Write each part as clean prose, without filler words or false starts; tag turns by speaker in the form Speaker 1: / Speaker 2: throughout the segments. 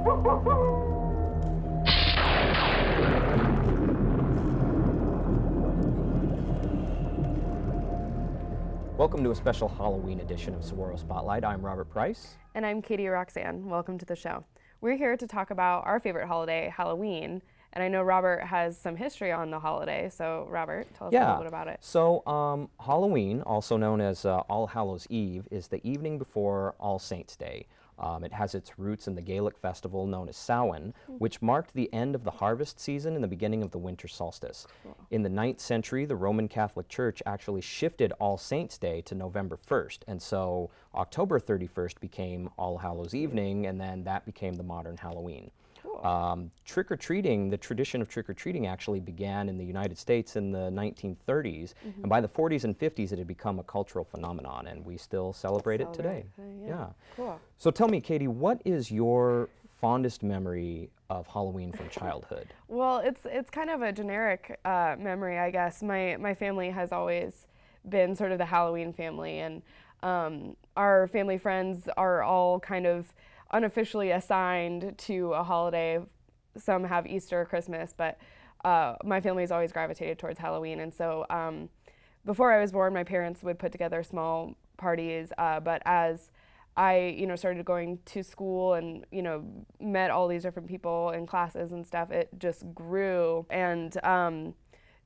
Speaker 1: Welcome to a special Halloween edition of Saguaro Spotlight. I'm Robert Price.
Speaker 2: And I'm Katy Roxanne. Welcome to the show. We're here to talk about our favorite holiday, Halloween. And I know Robert has some history on the holiday, so Robert, tell us a little bit about it.
Speaker 1: So Halloween, also known as All Hallows Eve, is the evening before All Saints' Day. It has its roots in the Gaelic festival known as Samhain, which marked the end of the harvest season and the beginning of the winter solstice. Cool. In the 9th century, the Roman Catholic Church actually shifted All Saints' Day to November 1st, and so October 31st became All Hallows Evening, and then that became the modern Halloween. Cool. Trick-or-treating, the tradition of trick-or-treating actually began in the United States in the 1930s, and by the 40s and 50s it had become a cultural phenomenon, and we still celebrate it today.
Speaker 2: Yeah. Cool.
Speaker 1: So tell me, Katy, what is your fondest memory of Halloween from childhood?
Speaker 2: Well, it's kind of a generic memory, I guess. My family has always been sort of the Halloween family, and our family friends are all kind of unofficially assigned to a holiday. Some have Easter or Christmas, but my family's always gravitated towards Halloween. And so before I was born, my parents would put together small parties, but as I, started going to school and, met all these different people in classes and stuff, it just grew. And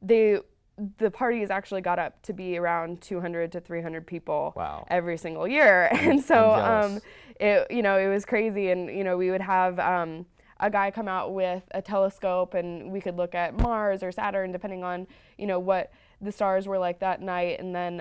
Speaker 2: the parties actually got up to be around 200 to 300 people every single year. And so it was crazy. And, we would have a guy come out with a telescope and we could look at Mars or Saturn, depending on, what the stars were like that night. And then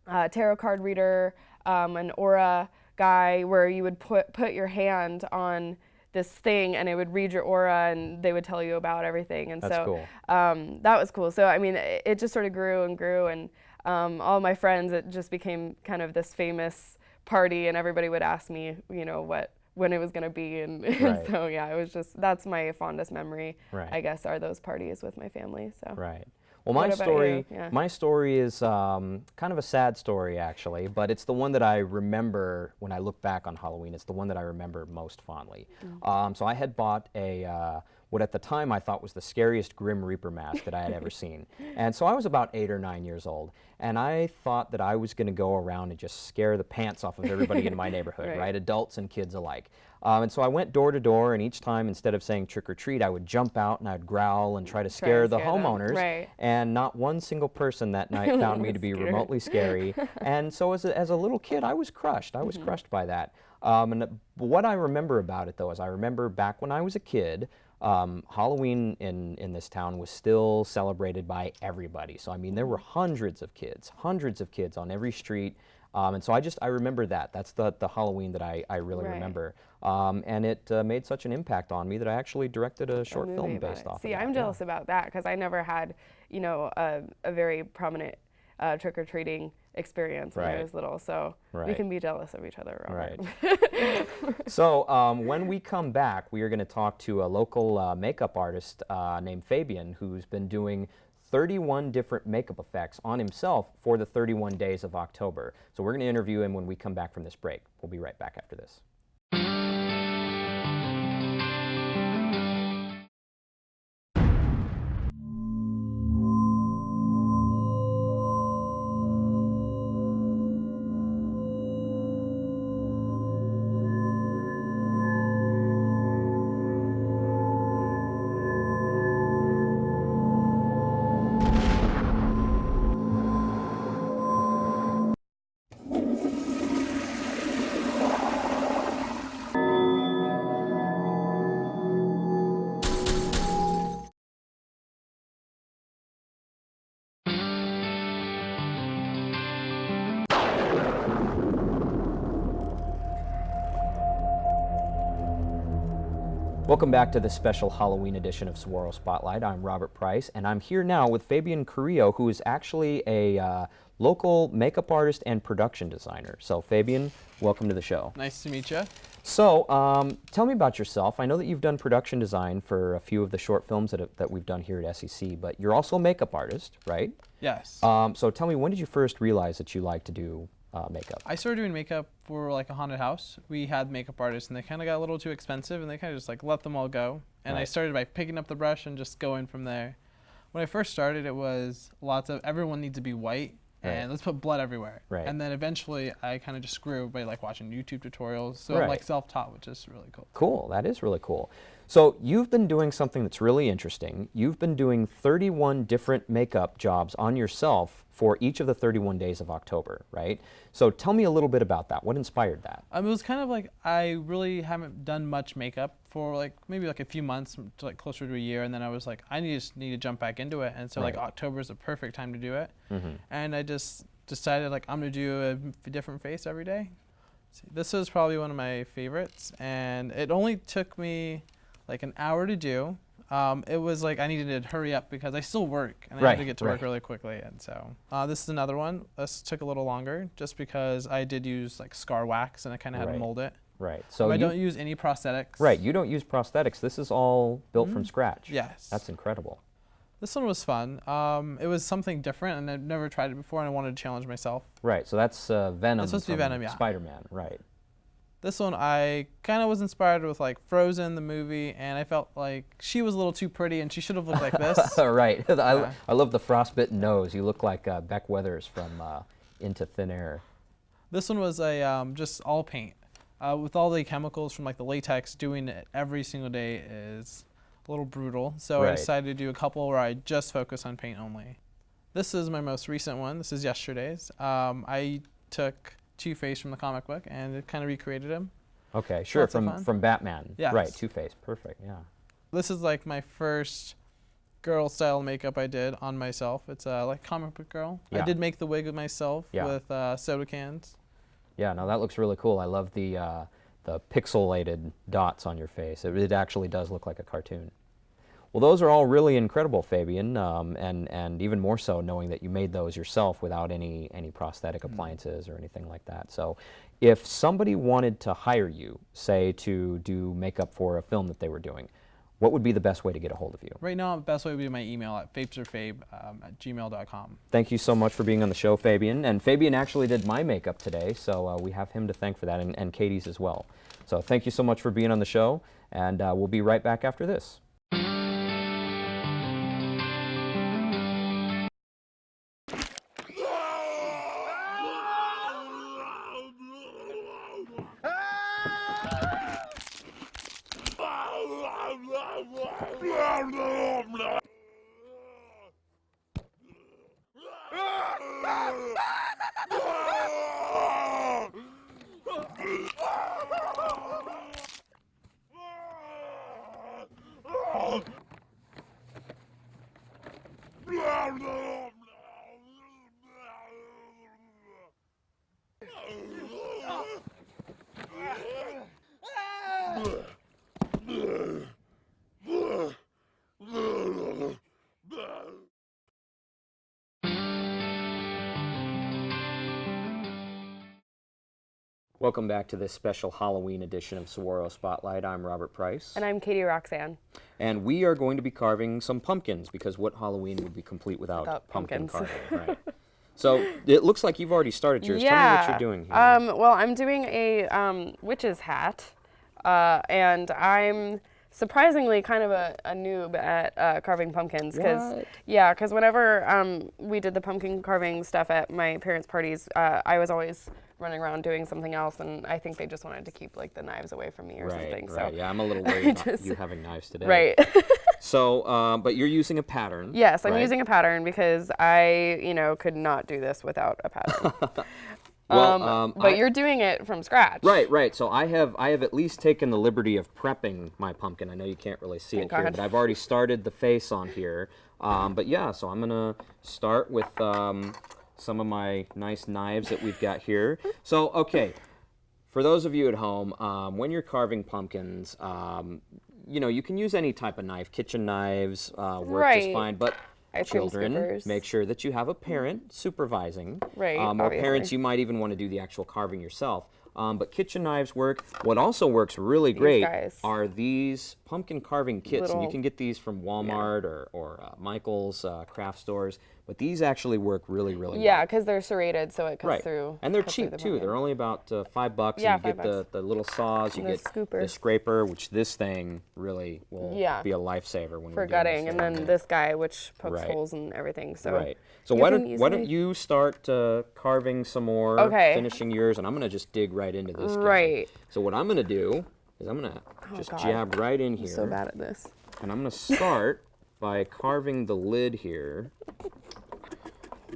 Speaker 2: a tarot card reader, an aura guy where you would put your hand on this thing and it would read your aura and they would tell you about everything. And
Speaker 1: That's cool.
Speaker 2: That was cool. So, it just sort of grew and grew, and all my friends, it just became kind of this famous party, and everybody would ask me, when it was going to be. And so, yeah, it was just, that's my fondest memory, I guess, are those parties with my family. So.
Speaker 1: Right. Well, my story is kind of a sad story, actually, but it's the one that I remember when I look back on Halloween. It's the one that I remember most fondly. So I had bought what at the time I thought was the scariest Grim Reaper mask that I had ever seen. And so I was about 8 or 9 years old, and I thought that I was going to go around and just scare the pants off of everybody in my neighborhood, right? Adults and kids alike. And so I went door to door, and each time, instead of saying trick or treat, I would jump out and I'd growl and try to scare the homeowners. And not one single person that night found me to be remotely scary. And so as a little kid, I was crushed. I was crushed by that. And what I remember about it, though, is I remember back when I was a kid, Halloween in this town was still celebrated by everybody. So, there were hundreds of kids on every street. And so I remember that. That's the Halloween that I really remember. And it made such an impact on me that I actually directed a short film based off of that.
Speaker 2: See, I'm jealous about that because I never had, a very prominent trick-or-treating experience when I was little. So we can be jealous of each other, Robert.
Speaker 1: Right. So when we come back, we are going to talk to a local makeup artist named Fabian, who's been doing 31 different makeup effects on himself for the 31 days of October. So we're going to interview him when we come back from this break. We'll be right back after this. Welcome back to the special Halloween edition of Saguaro Spotlight. I'm Robert Price, and I'm here now with Fabian Carrillo, who is actually a local makeup artist and production designer. So Fabian, welcome to the show.
Speaker 3: Nice to meet you.
Speaker 1: So tell me about yourself. I know that you've done production design for a few of the short films that we've done here at SEC, but you're also a makeup artist, right?
Speaker 3: Yes.
Speaker 1: So tell me, when did you first realize that you like to do makeup?
Speaker 3: I started doing makeup for like a haunted house. We had makeup artists, and they kind of got a little too expensive, and they kind of just like let them all go. And I started by picking up the brush and just going from there. When I first started, it was lots of everyone needs to be white, and let's put blood everywhere. And then eventually, I kind of just grew by like watching YouTube tutorials. So I'm like self-taught, which is really cool.
Speaker 1: Cool. That is really cool. So you've been doing something that's really interesting. You've been doing 31 different makeup jobs on yourself for each of the 31 days of October, right? So tell me a little bit about that. What inspired that?
Speaker 3: It was kind of like I really haven't done much makeup for like maybe like a few months to like closer to a year, and then I was like, I just need to jump back into it, and so like October is the perfect time to do it. And I just decided like I'm gonna do a different face every day. This is probably one of my favorites, and it only took me like an hour to do. It was like I needed to hurry up because I still work, and I had to get to work really quickly. And so this is another one. This took a little longer just because I did use like scar wax, and I kind of had to mold it.
Speaker 1: So
Speaker 3: I don't use any prosthetics.
Speaker 1: You don't use prosthetics. This is all built from scratch.
Speaker 3: Yes.
Speaker 1: That's incredible.
Speaker 3: This one was fun. It was something different, and I've never tried it before, and I wanted to challenge myself.
Speaker 1: So that's Venom.
Speaker 3: That's supposed to be Venom, yeah.
Speaker 1: Spider-Man,
Speaker 3: This one, I kind of was inspired with like Frozen, the movie, and I felt like she was a little too pretty, and she should have looked like this.
Speaker 1: I love the frostbitten nose. You look like Beck Weathers from Into Thin Air.
Speaker 3: This one was a just all paint. With all the chemicals from like the latex, doing it every single day is a little brutal. So I decided to do a couple where I just focus on paint only. This is my most recent one. This is yesterday's. I took Two-Face from the comic book and it kind of recreated him.
Speaker 1: Okay, sure, from Batman.
Speaker 3: Yes.
Speaker 1: Right, Two-Face, perfect, yeah.
Speaker 3: This is like my first girl style makeup I did on myself. It's like comic book girl. I did make the wig myself with soda cans. Yeah,
Speaker 1: no, that looks really cool. I love the pixelated dots on your face. It actually does look like a cartoon. Well, those are all really incredible, Fabian, and even more so knowing that you made those yourself without any prosthetic appliances or anything like that. So if somebody wanted to hire you, say to do makeup for a film that they were doing, what would be the best way to get a hold of you?
Speaker 3: Right now, the best way would be my email at fabesorfabe@gmail.com.
Speaker 1: Thank you so much for being on the show, Fabian. And Fabian actually did my makeup today, so we have him to thank for that, and Katy's as well. So thank you so much for being on the show, and we'll be right back after this. Welcome back to this special Halloween edition of Saguaro Spotlight. I'm Robert Price.
Speaker 2: And I'm Katy Roxanne.
Speaker 1: And we are going to be carving some pumpkins, because what Halloween would be complete without pumpkin carving, right? So it looks like you've already started yours. Tell me what you're doing here.
Speaker 2: Well, I'm doing a witch's hat, and I'm surprisingly kind of a noob at carving pumpkins. Because whenever we did the pumpkin carving stuff at my parents' parties, I was always running around doing something else, and I think they just wanted to keep like the knives away from me or something.
Speaker 1: Right, yeah, I'm a little worried about you having knives today.
Speaker 2: Right.
Speaker 1: So, but you're using a pattern.
Speaker 2: Yes, I'm using a pattern because I, could not do this without a pattern. But you're doing it from scratch.
Speaker 1: Right. So I have at least taken the liberty of prepping my pumpkin. I know you can't really see it here, but I've already started the face on here. But yeah, so I'm gonna start with some of my nice knives that we've got here. So, okay, for those of you at home, when you're carving pumpkins, you can use any type of knife. Kitchen knives work just fine, but children, make sure that you have a parent supervising.
Speaker 2: Right,
Speaker 1: or parents, you might even want to do the actual carving yourself. But kitchen knives work. What also works really great
Speaker 2: guys.
Speaker 1: are these pumpkin carving kits. And you
Speaker 2: Little-
Speaker 1: can get these from Walmart or Michael's craft stores. But these actually work really, really
Speaker 2: Yeah,
Speaker 1: well.
Speaker 2: because they're serrated, so it cuts
Speaker 1: Right.
Speaker 2: through.
Speaker 1: And they're
Speaker 2: cuts through
Speaker 1: cheap
Speaker 2: the
Speaker 1: too.
Speaker 2: pumpkin.
Speaker 1: They're only about $5.
Speaker 2: Yeah,
Speaker 1: and you get
Speaker 2: $5.
Speaker 1: the little saws, you
Speaker 2: And the
Speaker 1: get
Speaker 2: scooper.
Speaker 1: the scraper, which this thing really will
Speaker 2: Yeah.
Speaker 1: be a lifesaver when
Speaker 2: For
Speaker 1: we're doing
Speaker 2: gutting,
Speaker 1: this
Speaker 2: and
Speaker 1: thing.
Speaker 2: then this guy, which pokes
Speaker 1: Right.
Speaker 2: holes and everything. So
Speaker 1: Right. So
Speaker 2: you
Speaker 1: why
Speaker 2: can
Speaker 1: don't
Speaker 2: easily-
Speaker 1: you start carving some more,
Speaker 2: Okay.
Speaker 1: finishing yours, and I'm gonna just dig right into this. Katy.
Speaker 2: Right.
Speaker 1: So what I'm gonna do is I'm gonna just
Speaker 2: God.
Speaker 1: jab right in here,
Speaker 2: So bad at this.
Speaker 1: and I'm gonna start by carving the lid here.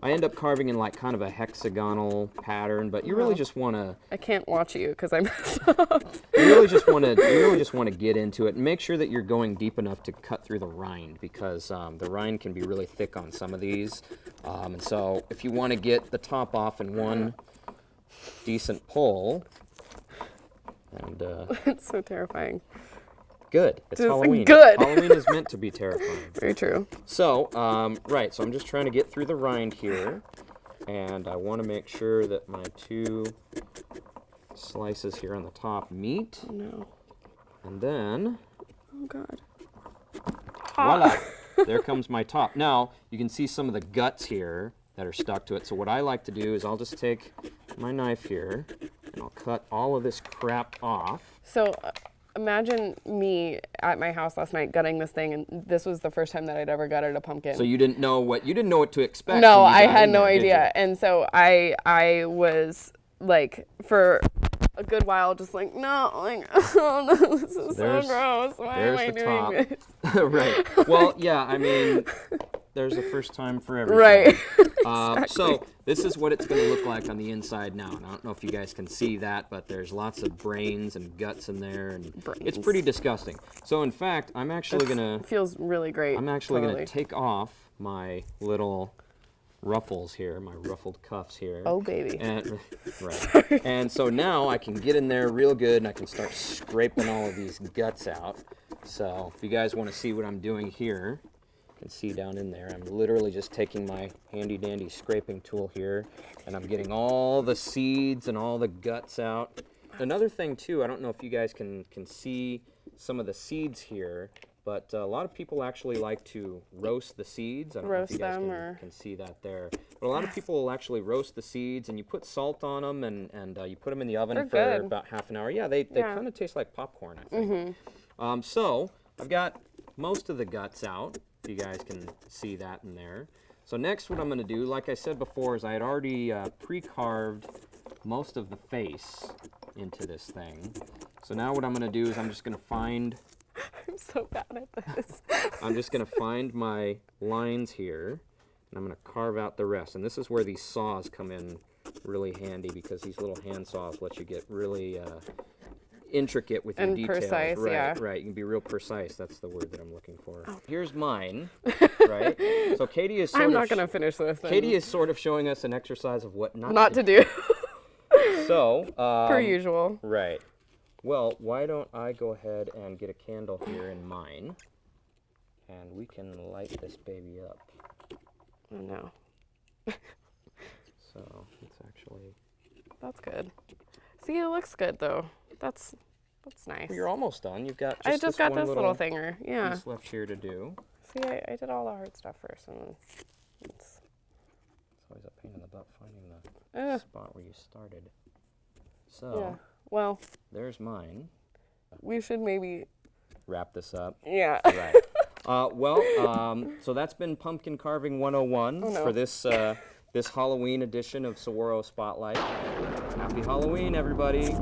Speaker 1: I end up carving in like kind of a hexagonal pattern, but you really just want to
Speaker 2: I can't watch you because I messed up.
Speaker 1: you really just want to get into it and make sure that you're going deep enough to cut through the rind, because the rind can be really thick on some of these, and so if you want to get the top off in one decent pull, and
Speaker 2: It's so terrifying.
Speaker 1: good, it's
Speaker 2: Just
Speaker 1: Halloween.
Speaker 2: good.
Speaker 1: Halloween is meant to be terrifying.
Speaker 2: Very true.
Speaker 1: So right, so I'm just trying to get through the rind here, and I want to make sure that my two slices here on the top meet,
Speaker 2: No.
Speaker 1: and then
Speaker 2: Oh God.
Speaker 1: voila, there comes my top. Now, you can see some of the guts here that are stuck to it. So what I like to do is I'll just take my knife here, and I'll cut all of this crap off.
Speaker 2: So imagine me at my house last night gutting this thing, and this was the first time that I'd ever gutted a pumpkin.
Speaker 1: So you didn't know what to expect.
Speaker 2: No,
Speaker 1: when you
Speaker 2: I
Speaker 1: got
Speaker 2: had
Speaker 1: in
Speaker 2: no
Speaker 1: there, did you?
Speaker 2: idea. And so I was like, for a good while, just like, no, like, oh no, this is so
Speaker 1: There's-
Speaker 2: gross. Why am
Speaker 1: there's
Speaker 2: I
Speaker 1: the
Speaker 2: doing
Speaker 1: top.
Speaker 2: this?
Speaker 1: Right. Well, yeah, I mean, there's a first time for everything.
Speaker 2: Right.
Speaker 1: So this is what it's going to look like on the inside now. And I don't know if you guys can see that, but there's lots of brains and guts in there, and it's
Speaker 2: Brains.
Speaker 1: pretty disgusting. So in fact, I'm actually going to
Speaker 2: Feels really great.
Speaker 1: I'm actually going
Speaker 2: totally.
Speaker 1: to take off my little ruffles here, my ruffled cuffs here.
Speaker 2: Oh, baby.
Speaker 1: And, right. And so now I can get in there real good, and I can start scraping all of these guts out. So if you guys want to see what I'm doing here, you can see down in there, I'm literally just taking my handy dandy scraping tool here, and I'm getting all the seeds and all the guts out. Another thing too, I don't know if you guys can see some of the seeds here, but a lot of people actually like to roast the seeds. I don't know if
Speaker 2: Roast
Speaker 1: you guys
Speaker 2: them
Speaker 1: can see that there. But a lot of people will actually roast the seeds, and you put salt on them, and you put them in the oven
Speaker 2: They're
Speaker 1: for
Speaker 2: good.
Speaker 1: about half an hour. Yeah, they
Speaker 2: Yeah.
Speaker 1: kind of taste like popcorn, I think. So I've got most of the guts out. You guys can see that in there. So next what I'm going to do, like I said before, is I had already pre-carved most of the face into this thing. So now what I'm going to do is I'm just going to find
Speaker 2: I'm so bad at this.
Speaker 1: I'm just going to find my lines here, and I'm going to carve out the rest. And this is where these saws come in really handy, because these little hand saws let you get really intricate with your
Speaker 2: And
Speaker 1: details.
Speaker 2: precise,
Speaker 1: right,
Speaker 2: yeah.
Speaker 1: right. You can be real precise. That's the word that I'm looking for. Here's mine, right? So Katy is sort
Speaker 2: I'm
Speaker 1: of
Speaker 2: not going to finish this.
Speaker 1: Katy is sort of showing us an exercise of what
Speaker 2: not to do.
Speaker 1: So,
Speaker 2: Per usual.
Speaker 1: right. Well, why don't I go ahead and get a candle here in mine, and we can light this baby up.
Speaker 2: Oh no.
Speaker 1: So it's actually.
Speaker 2: That's good. See, it looks good though. That's nice.
Speaker 1: Well, you're almost done. You've got.
Speaker 2: I just got
Speaker 1: one
Speaker 2: this little thinger. Yeah.
Speaker 1: piece left here to do.
Speaker 2: See, I did all the hard stuff first, and then it's.
Speaker 1: It's always a pain in the butt finding the spot where you started. So
Speaker 2: Yeah. Well,
Speaker 1: there's mine.
Speaker 2: we should maybe.
Speaker 1: Wrap this up.
Speaker 2: Yeah.
Speaker 1: Right. So that's been Pumpkin Carving 101
Speaker 2: Oh, no.
Speaker 1: for this this Halloween edition of Saguaro Spotlight. Happy Halloween, everybody.